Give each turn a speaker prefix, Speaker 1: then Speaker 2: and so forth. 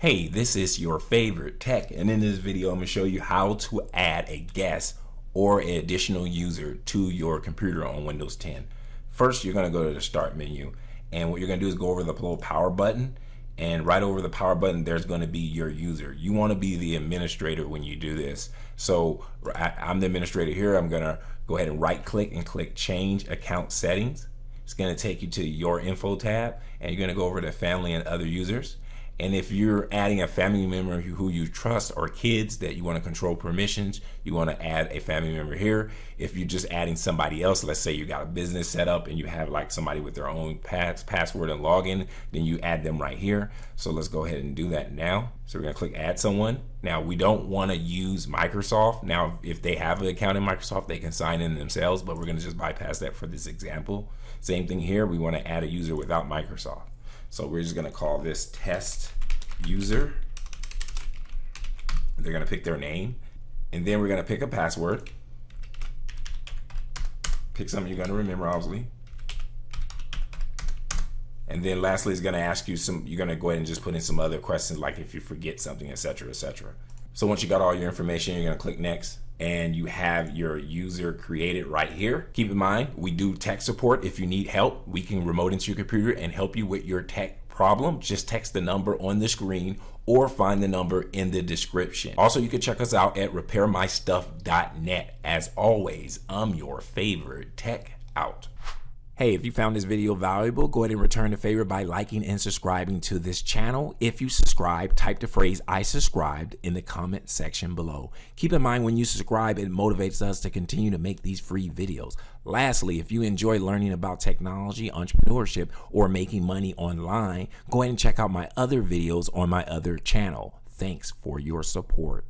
Speaker 1: Hey, this is your favorite tech, and in this video I'm going to show you how to add a guest or an additional user to your computer on Windows 10. First, you're going to go to the start menu, and what you're going to do is go over the little power button, and right over the power button there's going to be your user. You want to be the administrator when you do this. So I'm the administrator here. I'm going to go ahead and right click and click change account settings. It's going to take you to your info tab, and you're going to go over to family and other users. And if you're adding a family member who you trust or kids that you want to control permissions, you want to add a family member here. If you're just adding somebody else, let's say you got a business set up and you have like somebody with their own password and login, then you add them right here. So let's go ahead and do that now. So we're going to click add someone. Now we don't want to use Microsoft. Now if they have an account in Microsoft, they can sign in themselves, but we're going to just bypass that for this example. Same thing here. We want to add a user without Microsoft. So we're just going to call this test user. They're going to pick their name, and then we're going to pick a password. Pick something you're going to remember, obviously. And then lastly, it's going to ask you you're going to go ahead and just put in some other questions, like if you forget something, etc., etc. So once you got all your information, you're going to click next, and you have your user created right here. Keep in mind, we do tech support. If you need help, we can remote into your computer and help you with your tech problem. Just text the number on the screen or find the number in the description. Also, you can check us out at repairmystuff.net. As always, I'm your favorite tech out. Hey, if you found this video valuable, go ahead and return the favor by liking and subscribing to this channel. If you subscribe, type the phrase "I subscribed" in the comment section below. Keep in mind, when you subscribe, it motivates us to continue to make these free videos. Lastly, if you enjoy learning about technology, entrepreneurship, or making money online, go ahead and check out my other videos on my other channel. Thanks for your support.